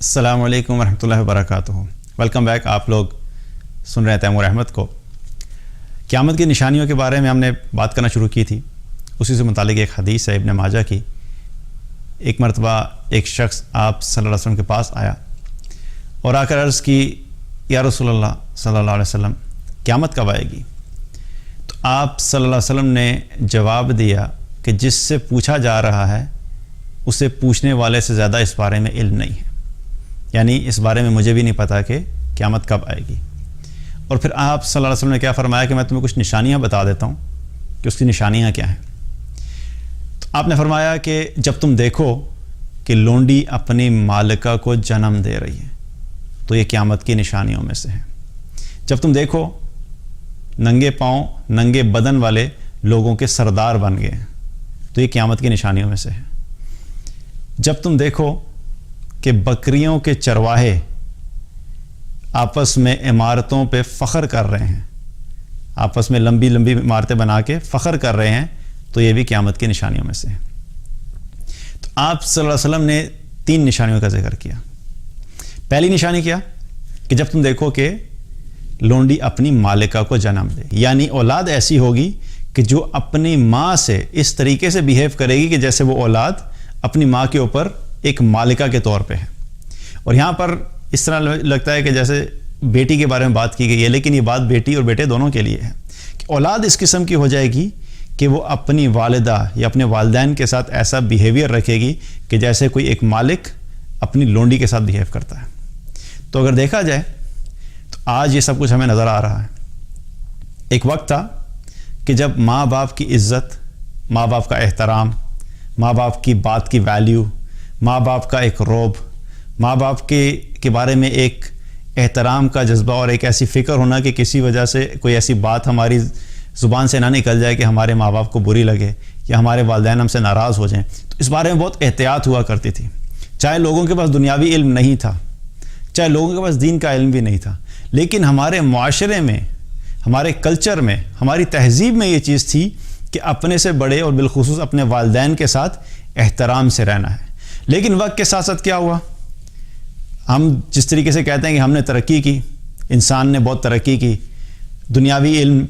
السلام علیکم ورحمۃ اللہ وبرکاتہ. Welcome back. آپ لوگ سن رہے ہیں تیمور احمد کو. قیامت کی نشانیوں کے بارے میں ہم نے بات کرنا شروع کی تھی. اسی سے متعلق ایک حدیث ہے ابن ماجہ کی. ایک مرتبہ ایک شخص آپ صلی اللہ علیہ وسلم کے پاس آیا اور آ کر عرض کی یا رسول اللہ صلی اللہ علیہ وسلم قیامت کب آئے گی؟ تو آپ صلی اللہ علیہ وسلم نے جواب دیا کہ جس سے پوچھا جا رہا ہے اسے پوچھنے والے سے زیادہ اس بارے میں علم نہیں ہے. یعنی اس بارے میں مجھے بھی نہیں پتا کہ قیامت کب آئے گی. اور پھر آپ صلی اللہ علیہ وسلم نے کیا فرمایا کہ میں تمہیں کچھ نشانیاں بتا دیتا ہوں کہ اس کی نشانیاں کیا ہیں. تو آپ نے فرمایا کہ جب تم دیکھو کہ لونڈی اپنی مالکہ کو جنم دے رہی ہے تو یہ قیامت کی نشانیوں میں سے ہے. جب تم دیکھو ننگے پاؤں ننگے بدن والے لوگوں کے سردار بن گئے ہیں تو یہ قیامت کی نشانیوں میں سے ہے. جب تم دیکھو کہ بکریوں کے چرواہے آپس میں عمارتوں پہ فخر کر رہے ہیں, آپس میں لمبی لمبی عمارتیں بنا کے فخر کر رہے ہیں تو یہ بھی قیامت کی نشانیوں میں سے ہے. تو آپ صلی اللہ علیہ وسلم نے 3 نشانیوں کا ذکر کیا. پہلی نشانی کیا کہ جب تم دیکھو کہ لونڈی اپنی مالکہ کو جنم دے, یعنی اولاد ایسی ہوگی کہ جو اپنی ماں سے اس طریقے سے بیہیو کرے گی کہ جیسے وہ اولاد اپنی ماں کے اوپر ایک مالکہ کے طور پہ ہے. اور یہاں پر اس طرح لگتا ہے کہ جیسے بیٹی کے بارے میں بات کی گئی ہے, لیکن یہ بات بیٹی اور بیٹے دونوں کے لیے ہے کہ اولاد اس قسم کی ہو جائے گی کہ وہ اپنی والدہ یا اپنے والدین کے ساتھ ایسا بیہیویئر رکھے گی کہ جیسے کوئی ایک مالک اپنی لونڈی کے ساتھ بیہیو کرتا ہے. تو اگر دیکھا جائے تو آج یہ سب کچھ ہمیں نظر آ رہا ہے. ایک وقت تھا کہ جب ماں باپ کی عزت, ماں باپ کا احترام, ماں باپ کی بات کی ویلیو, ماں باپ کا ایک روب, ماں باپ کے بارے میں ایک احترام کا جذبہ اور ایک ایسی فکر ہونا کہ کسی وجہ سے کوئی ایسی بات ہماری زبان سے نہ نکل جائے کہ ہمارے ماں باپ کو بری لگے یا ہمارے والدین ہم سے ناراض ہو جائیں. تو اس بارے میں بہت احتیاط ہوا کرتی تھی. چاہے لوگوں کے پاس دنیاوی علم نہیں تھا, چاہے لوگوں کے پاس دین کا علم بھی نہیں تھا, لیکن ہمارے معاشرے میں, ہمارے کلچر میں, ہماری تہذیب میں یہ چیز تھی کہ اپنے سے بڑے اور بالخصوص اپنے والدین کے ساتھ احترام سے رہنا ہے. لیکن وقت کے ساتھ ساتھ کیا ہوا, ہم جس طریقے سے کہتے ہیں کہ ہم نے ترقی کی, انسان نے بہت ترقی کی, دنیاوی علم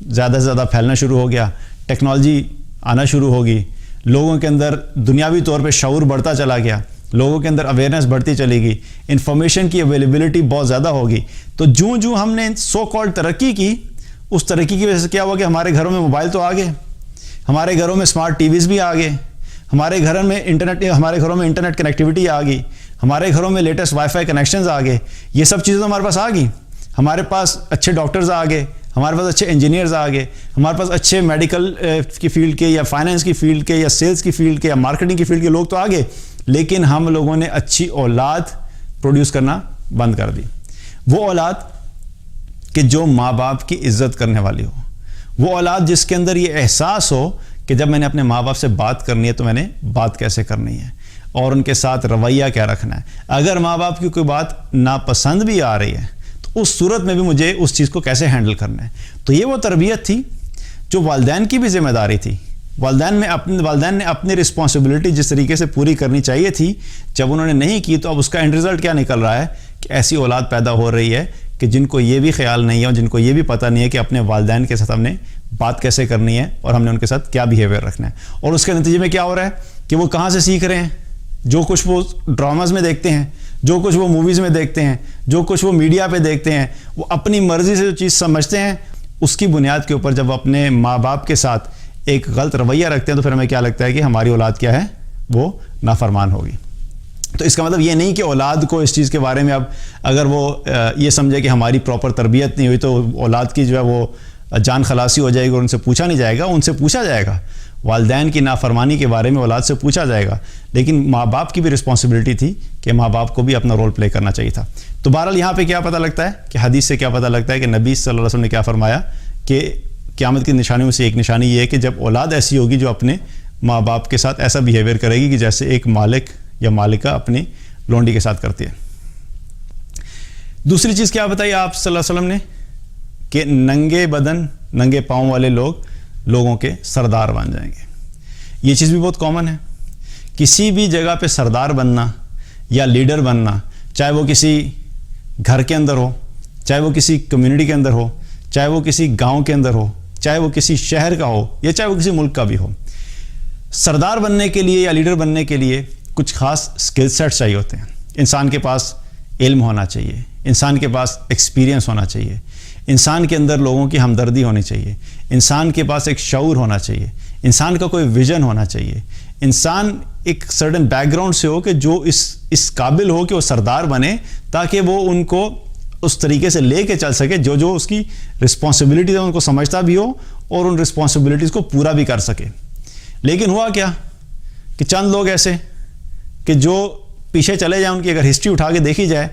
زیادہ سے زیادہ پھیلنا شروع ہو گیا, ٹیکنالوجی آنا شروع ہوگی, لوگوں کے اندر دنیاوی طور پہ شعور بڑھتا چلا گیا, لوگوں کے اندر اویئرنیس بڑھتی چلی گئی, انفارمیشن کی اویلیبلٹی بہت زیادہ ہوگی. تو جوں ہم نے سو کالڈ ترقی کی, اس ترقی کی وجہ سے کیا ہوا کہ ہمارے گھروں میں موبائل تو آ گئے, ہمارے گھروں میں اسمارٹ ٹی ویز بھی آ گئے, ہمارے گھروں میں انٹرنیٹ کنیکٹیوٹی آ گئی, ہمارے گھروں میں لیٹسٹ وائی فائی کنیکشنز آ گئے. یہ سب چیزیں ہمارے پاس آ گئی. ہمارے پاس اچھے ڈاکٹرز آ گئے, ہمارے پاس اچھے انجینئرز آ گئے, ہمارے پاس اچھے میڈیکل کی فیلڈ کے یا فائنینس کی فیلڈ کے یا سیلز کی فیلڈ کے یا مارکیٹنگ کی فیلڈ کے لوگ تو آ گئے, لیکن ہم لوگوں نے اچھی اولاد پروڈیوس کرنا بند کر دی. وہ اولاد کہ جو ماں باپ کی عزت کرنے والی ہو, وہ اولاد جس کے اندر یہ احساس ہو کہ جب میں نے اپنے ماں باپ سے بات کرنی ہے تو میں نے بات کیسے کرنی ہے اور ان کے ساتھ رویہ کیا رکھنا ہے. اگر ماں باپ کی کوئی بات ناپسند بھی آ رہی ہے تو اس صورت میں بھی مجھے اس چیز کو کیسے ہینڈل کرنا ہے. تو یہ وہ تربیت تھی جو والدین کی بھی ذمہ داری تھی. والدین نے اپنی رسپانسبلٹی جس طریقے سے پوری کرنی چاہیے تھی, جب انہوں نے نہیں کی تو اب اس کا اینڈ رزلٹ کیا نکل رہا ہے کہ ایسی اولاد پیدا ہو رہی ہے کہ جن کو یہ بھی خیال نہیں ہے اور جن کو یہ بھی پتہ نہیں ہے کہ اپنے والدین کے ساتھ ہم نے بات کیسے کرنی ہے اور ہم نے ان کے ساتھ کیا بیہیویئر رکھنا ہے. اور اس کے نتیجے میں کیا ہو رہا ہے کہ وہ کہاں سے سیکھ رہے ہیں, جو کچھ وہ ڈراماز میں دیکھتے ہیں, جو کچھ وہ موویز میں دیکھتے ہیں, جو کچھ وہ میڈیا پہ دیکھتے ہیں, وہ اپنی مرضی سے جو چیز سمجھتے ہیں اس کی بنیاد کے اوپر جب اپنے ماں باپ کے ساتھ ایک غلط رویہ رکھتے ہیں تو پھر ہمیں کیا لگتا ہے کہ ہماری اولاد کیا ہے, وہ نافرمان ہوگی. تو اس کا مطلب یہ نہیں کہ اولاد کو اس چیز کے بارے میں اب اگر وہ یہ سمجھے کہ ہماری پراپر تربیت نہیں ہوئی تو اولاد کی جو ہے وہ جان خلاصی ہو جائے گی اور ان سے پوچھا نہیں جائے گا. ان سے پوچھا جائے گا, والدین کی نافرمانی کے بارے میں اولاد سے پوچھا جائے گا, لیکن ماں باپ کی بھی رسپانسبلٹی تھی کہ ماں باپ کو بھی اپنا رول پلے کرنا چاہیے تھا. تو بہرحال یہاں پہ کیا پتہ لگتا ہے کہ حدیث سے کیا پتہ لگتا ہے کہ نبی صلی اللہ علیہ وسلم نے کیا فرمایا کہ قیامت کی نشانیوں میں سے ایک نشانی یہ ہے کہ جب اولاد ایسی ہوگی جو اپنے ماں باپ کے ساتھ ایسا بیہیویئر کرے گی کہ جیسے ایک مالک یا مالکہ اپنی لونڈی کے ساتھ کرتی ہے. دوسری چیز کیا بتائی آپ صلی اللہ علیہ وسلم نے کہ ننگے بدن ننگے پاؤں والے لوگوں کے سردار بن جائیں گے. یہ چیز بھی بہت کامن ہے. کسی بھی جگہ پہ سردار بننا یا لیڈر بننا چاہے وہ کسی گھر کے اندر ہو، چاہے وہ کسی کمیونٹی کے اندر ہو، چاہے وہ کسی گاؤں کے اندر ہو، چاہے وہ کسی شہر کا ہو یا چاہے وہ کسی ملک کا بھی ہو. سردار بننے کے لیے یا لیڈر بننے کے لیے کچھ خاص اسکل سیٹس چاہیے ہوتے ہیں. انسان کے پاس علم ہونا چاہیے، انسان کے پاس ایکسپیرینس ہونا چاہیے، انسان کے اندر لوگوں کی ہمدردی ہونی چاہیے، انسان کے پاس ایک شعور ہونا چاہیے، انسان کا کوئی ویژن ہونا چاہیے، انسان ایک سرٹن بیک گراؤنڈ سے ہو کہ جو اس قابل ہو کہ وہ سردار بنے، تاکہ وہ ان کو اس طریقے سے لے کے چل سکے جو اس کی رسپانسبلٹیز ہے ان کو سمجھتا بھی ہو اور ان رسپانسبلٹیز کو پورا بھی کر سکے. لیکن ہوا کیا کہ چند لوگ ایسے کہ جو پیچھے چلے جائیں، ان کی اگر ہسٹری اٹھا کے دیکھی جائے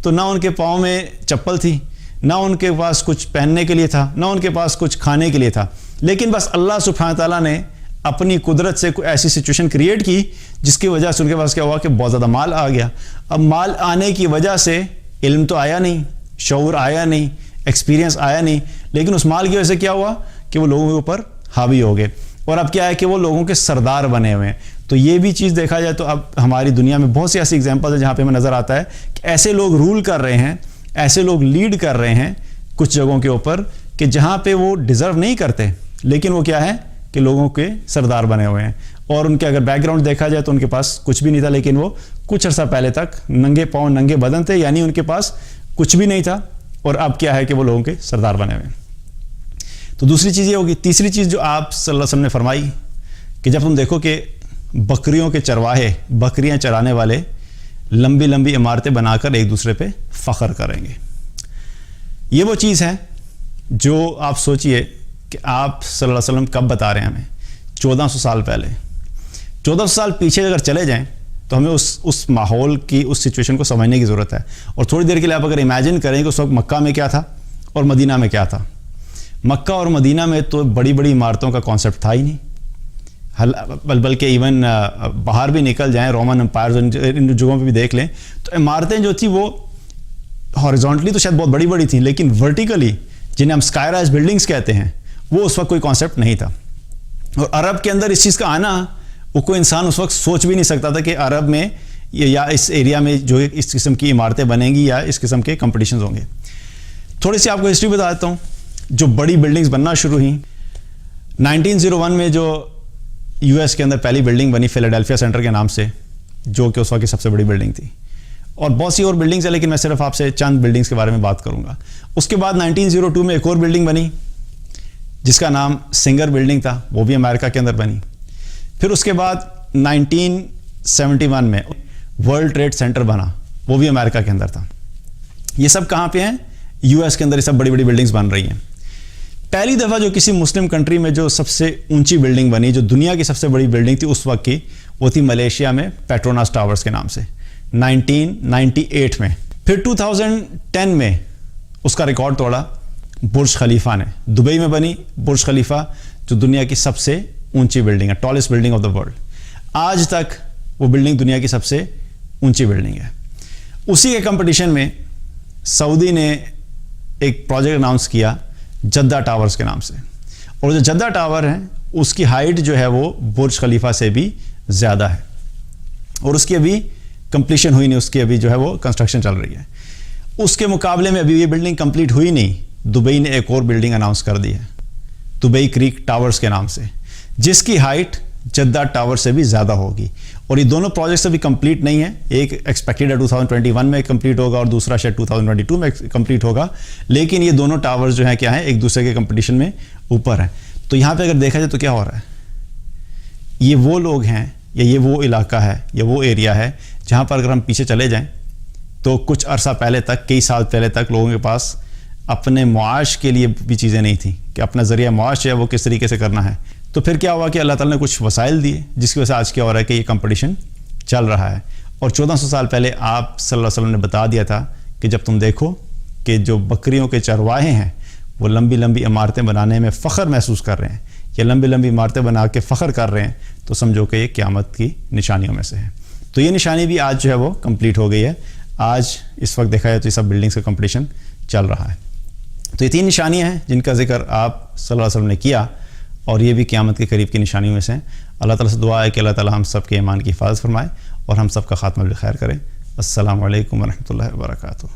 تو نہ ان کے پاؤں میں چپل تھی، نہ ان کے پاس کچھ پہننے کے لیے تھا، نہ ان کے پاس کچھ کھانے کے لیے تھا. لیکن بس اللہ سبحانہ تعالیٰ نے اپنی قدرت سے کوئی ایسی سچویشن کریٹ کی جس کی وجہ سے ان کے پاس کیا ہوا کہ بہت زیادہ مال آ گیا. اب مال آنے کی وجہ سے علم تو آیا نہیں، شعور آیا نہیں، ایکسپیرینس آیا نہیں، لیکن اس مال کی وجہ سے کیا ہوا کہ وہ لوگوں کے اوپر حاوی ہو گئے. اور اب کیا ہے کہ وہ لوگوں کے سردار بنے ہوئے ہیں. تو یہ بھی چیز دیکھا جائے تو اب ہماری دنیا میں بہت سی ایسی ایگزامپل ہیں جہاں پہ ہمیں نظر آتا ہے کہ ایسے لوگ رول کر رہے ہیں، ایسے لوگ لیڈ کر رہے ہیں کچھ جگہوں کے اوپر کہ جہاں پہ وہ ڈیزرو نہیں کرتے، لیکن وہ کیا ہے کہ لوگوں کے سردار بنے ہوئے ہیں. اور ان کے اگر بیک گراؤنڈ دیکھا جائے تو ان کے پاس کچھ بھی نہیں تھا، لیکن وہ کچھ عرصہ پہلے تک ننگے پاؤں ننگے بدن تھے، یعنی ان کے پاس کچھ بھی نہیں تھا، اور اب کیا ہے کہ وہ لوگوں کے سردار بنے ہوئے ہیں. تو دوسری چیز یہ ہوگی. تیسری چیز جو آپ صلی اللہ علیہ وسلم نے فرمائی کہ جب تم دیکھو کہ بکریوں کے چرواہے، بکریاں چرانے والے لمبی لمبی عمارتیں بنا کر ایک دوسرے پہ فخر کریں گے. یہ وہ چیز ہے جو آپ سوچئے کہ آپ صلی اللہ علیہ وسلم کب بتا رہے ہیں ہمیں. 1400 سال پہلے. 1400 سال پیچھے اگر چلے جائیں تو ہمیں اس ماحول کی، اس سچویشن کو سمجھنے کی ضرورت ہے. اور تھوڑی دیر کے لیے آپ اگر امیجن کریں کہ اس وقت مکہ میں کیا تھا اور مدینہ میں کیا تھا. مکہ اور مدینہ میں تو بڑی بڑی عمارتوں کا کانسیپٹ تھا ہی نہیں، بلکہ ایون باہر بھی نکل جائیں، رومن امپائرز ان جگہوں پہ بھی دیکھ لیں تو عمارتیں جو تھی وہ ہاریزونٹلی تو شاید بہت بڑی بڑی تھیں، لیکن ورٹیکلی جنہیں ہم اسکائی رائز بلڈنگس کہتے ہیں وہ اس وقت کوئی کانسیپٹ نہیں تھا. اور عرب کے اندر اس چیز کا آنا، وہ کوئی انسان اس وقت سوچ بھی نہیں سکتا تھا کہ عرب میں یا اس ایریا میں جو اس قسم کی عمارتیں بنیں گی یا اس قسم کے کمپٹیشنز ہوں گے. تھوڑی سی آپ کو ہسٹری بتا دیتا ہوں. جو بڑی بلڈنگز بننا شروع ہوئیں 1901 میں، جو یو ایس کے اندر پہلی بلڈنگ بنی فیلاڈیلفیا سینٹر کے نام سے، جو کہ اس وقت کی سب سے بڑی بلڈنگ تھی. اور بہت سی اور بلڈنگز ہیں، لیکن میں صرف آپ سے چند بلڈنگز کے بارے میں بات کروں گا. اس کے بعد 1902 میں ایک اور بلڈنگ بنی جس کا نام سنگر بلڈنگ تھا، وہ بھی امریکہ کے اندر بنی. پھر اس کے بعد 1971 میں ورلڈ ٹریڈ سینٹر بنا، وہ بھی امریکہ کے اندر تھا. یہ سب کہاں پہ ہیں؟ یو ایس کے اندر یہ سب بڑی بڑی بلڈنگز بن رہی ہیں. پہلی دفعہ جو کسی مسلم کنٹری میں جو سب سے اونچی بلڈنگ بنی، جو دنیا کی سب سے بڑی بلڈنگ تھی اس وقت کی، وہ تھی ملیشیا میں پیٹروناس ٹاورز کے نام سے 1998 میں. پھر 2010 میں اس کا ریکارڈ توڑا برج خلیفہ نے. دبئی میں بنی برج خلیفہ، جو دنیا کی سب سے اونچی بلڈنگ ہے، tallest building of the world. آج تک وہ بلڈنگ دنیا کی سب سے اونچی بلڈنگ ہے. اسی کے کمپٹیشن میں سعودی نے ایک پروجیکٹ اناؤنس کیا جدہ ٹاورز کے نام سے. اور جو جدہ ٹاور ہے اس کی ہائٹ جو ہے وہ برج خلیفہ سے بھی زیادہ ہے، اور اس کی ابھی کمپلیشن ہوئی نہیں، اس کی ابھی جو ہے وہ کنسٹرکشن چل رہی ہے. اس کے مقابلے میں ابھی یہ بلڈنگ کمپلیٹ ہوئی نہیں، دبئی نے ایک اور بلڈنگ اناؤنس کر دی ہے دبئی کریک ٹاورز کے نام سے، جس کی ہائٹ جدہ ٹاور سے بھی زیادہ ہوگی. اور یہ دونوں پروجیکٹس ابھی کمپلیٹ نہیں ہیں. ایک ایکسپیکٹڈ ہے 2021 میں کمپلیٹ ہوگا اور دوسرا شاید 2022 میں کمپلیٹ ہوگا. لیکن یہ دونوں ٹاورز جو ہیں کیا ہیں، ایک دوسرے کے کمپٹیشن میں اوپر ہیں. تو یہاں پہ اگر دیکھا جائے تو کیا ہو رہا ہے، یہ وہ لوگ ہیں یا یہ وہ علاقہ ہے یا وہ ایریا ہے جہاں پر اگر ہم پیچھے چلے جائیں تو کچھ عرصہ پہلے تک، کئی سال پہلے تک لوگوں کے پاس اپنے معاش کے لیے بھی چیزیں نہیں تھیں کہ اپنا ذریعہ معاش ہے وہ کس طریقے سے کرنا ہے. تو پھر کیا ہوا کہ اللہ تعالیٰ نے کچھ وسائل دیے جس کی وجہ سے آج کیا ہو رہا ہے کہ یہ کمپٹیشن چل رہا ہے. اور 1400 سال پہلے آپ صلی اللہ علیہ وسلم نے بتا دیا تھا کہ جب تم دیکھو کہ جو بکریوں کے چرواہے ہیں وہ لمبی لمبی عمارتیں بنانے میں فخر محسوس کر رہے ہیں یا لمبی لمبی عمارتیں بنا کے فخر کر رہے ہیں، تو سمجھو کہ یہ قیامت کی نشانیوں میں سے ہے. تو یہ نشانی بھی آج جو ہے وہ کمپلیٹ ہو گئی ہے. آج اس وقت دیکھا جائے تو یہ سب بلڈنگس کا کمپٹیشن چل رہا ہے. تو یہ 3 نشانیاں ہیں جن کا ذکر آپ صلی اللہ علیہ وسلم نے کیا، اور یہ بھی قیامت کے قریب کی نشانیوں میں سے ہیں. اللہ تعالیٰ سے دعا ہے کہ اللہ تعالیٰ ہم سب کے ایمان کی حفاظت فرمائے اور ہم سب کا خاتمہ بالخیر کرے. السلام علیکم ورحمۃ اللہ وبرکاتہ.